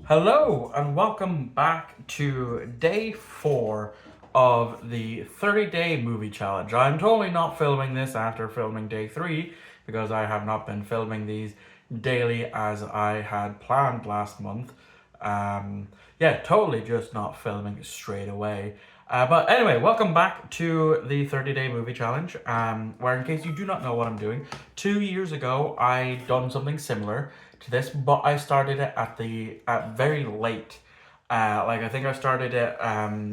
Hello and welcome back to day 4 of the 30-day movie challenge. I'm totally not filming this after filming day 3 because I have not been filming these daily as I had planned last month. Yeah, totally just not filming straight away. But anyway, welcome back to the 30-day movie challenge. Where, in case you do not know what I'm doing, 2 years ago I done something similar to this, but I started it at very late. Like I think I started it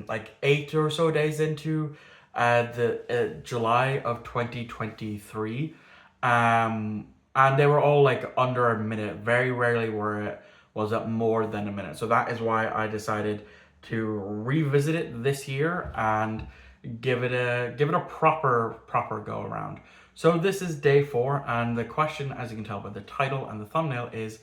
like 8 or so days into the July of 2023. And they were all like under a minute. Very rarely was it more than a minute. So that is why I decided to revisit it this year and give it a proper go around. So this is day 4, and the question, as you can tell by the title and the thumbnail, is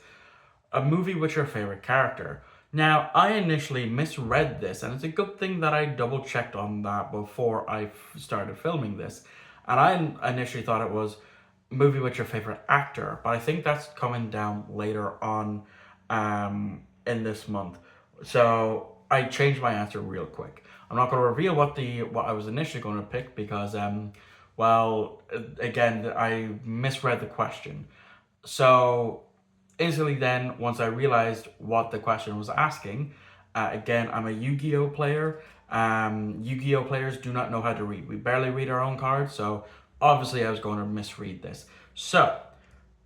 a movie with your favorite character. Now, I initially misread this, and it's a good thing that I double checked on that before I started filming this. And I initially thought it was movie with your favorite actor, but I think that's coming down later on in this month. So I changed my answer real quick. I'm not going to reveal what I was initially going to pick because well, again, I misread the question. So instantly then, once I realized what the question was asking, again, I'm a Yu-Gi-Oh player. Yu-Gi-Oh players do not know how to read. We barely read our own cards, so obviously I was going to misread this. So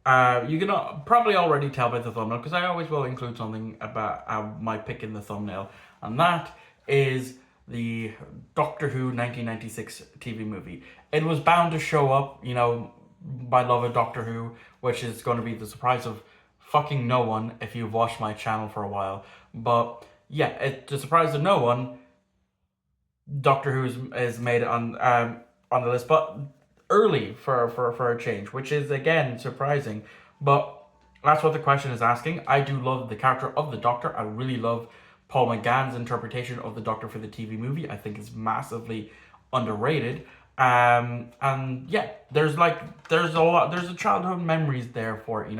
you can probably already tell by the thumbnail because I always will include something about my pick in the thumbnail, and that is the Doctor Who 1996 TV movie. It was bound to show up, my love of Doctor Who, which is going to be the surprise of fucking no one if you've watched my channel for a while. But yeah, the surprise of no one, Doctor Who is made it on the list, but early for a change, which is again surprising. But that's what the question is asking. I do love the character of the Doctor. I really love Paul McGann's interpretation of the Doctor for the TV movie. I think it's massively underrated. And yeah, there's a childhood memories there for it,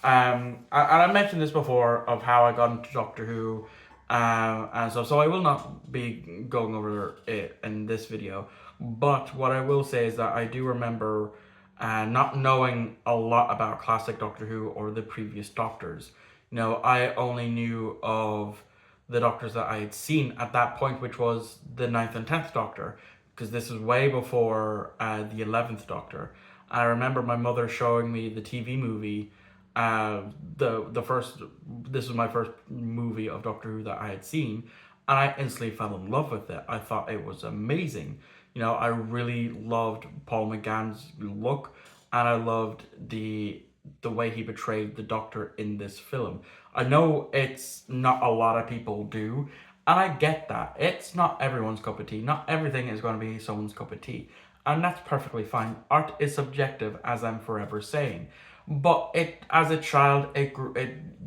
and I mentioned this before of how I got into Doctor Who, and so I will not be going over it in this video. But what I will say is that I do remember not knowing a lot about classic Doctor Who or the previous Doctors. I only knew of the Doctors that I had seen at that point, which was the ninth and 10th Doctor, because this is way before the 11th Doctor. I remember my mother showing me the TV movie. The first This was my first movie of Doctor Who that I had seen, and I instantly fell in love with it. I thought it was amazing. I really loved Paul McGann's look, and I loved the way he portrayed the Doctor in this film. I know it's not a lot of people do, and I get that. It's not everyone's cup of tea. Not everything is going to be someone's cup of tea. And that's perfectly fine. Art is subjective, as I'm forever saying. But as a child, it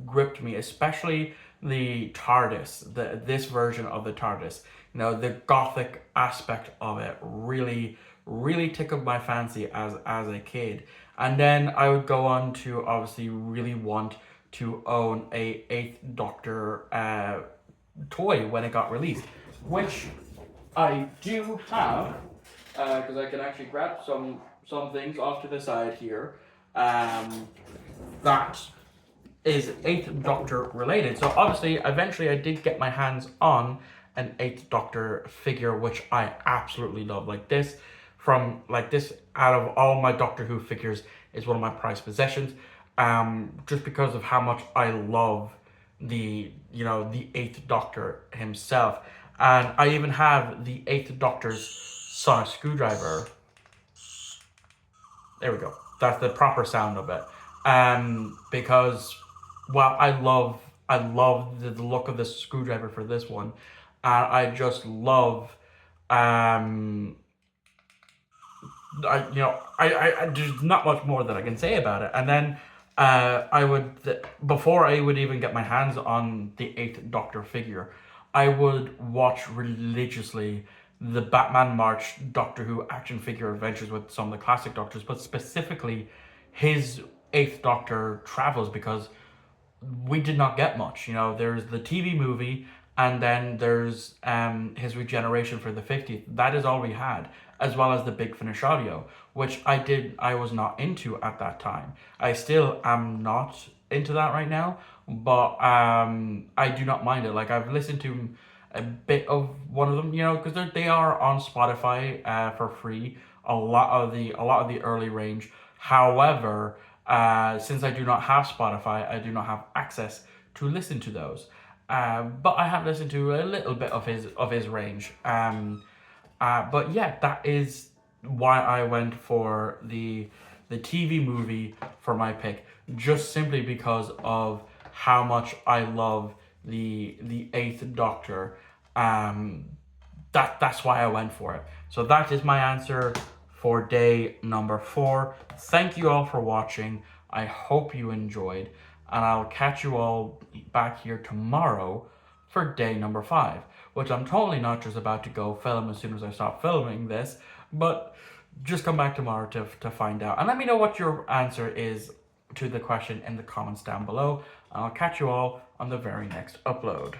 gripped me, especially the TARDIS, this version of the TARDIS. The gothic aspect of it really tickled my fancy as a kid. And then I would go on to obviously really want to own a Eighth Doctor toy when it got released, which I do have, because I can actually grab some things off to the side here. That is Eighth Doctor related. So obviously, eventually, I did get my hands on an Eighth Doctor figure, which I absolutely love. This out of all my Doctor Who figures is one of my prized possessions. Just because of how much I love the Eighth Doctor himself, and I even have the Eighth Doctor's sonic screwdriver. There we go. That's the proper sound of it. Because well, I love the look of the screwdriver for this one, and I just love there's not much more that I can say about it. And then before I would even get my hands on the Eighth Doctor figure, I would watch religiously the Batman March Doctor Who action figure adventures with some of the classic Doctors, but specifically his Eighth Doctor travels, because we did not get much. You know, there's the TV movie, and then there's his regeneration for the 50th. That is all we had, as well as the Big Finish audio, which I was not into at that time. I still am not into that right now, but I do not mind it. Like, I've listened to a bit of one of them, you know, because they are on Spotify for free. A lot of the early range. However, since I do not have Spotify, I do not have access to listen to those. But I have listened to a little bit of his range. But yeah, that is why I went for the TV movie for my pick, just simply because of how much I love the Eighth Doctor. Um, that's why I went for it. So that is my answer for day number 4. Thank you all for watching. I hope you enjoyed, and I'll catch you all back here tomorrow for day number 5, which I'm totally not just about to go film as soon as I stop filming this, but just come back tomorrow to find out. And let me know what your answer is to the question in the comments down below. And I'll catch you all on the very next upload.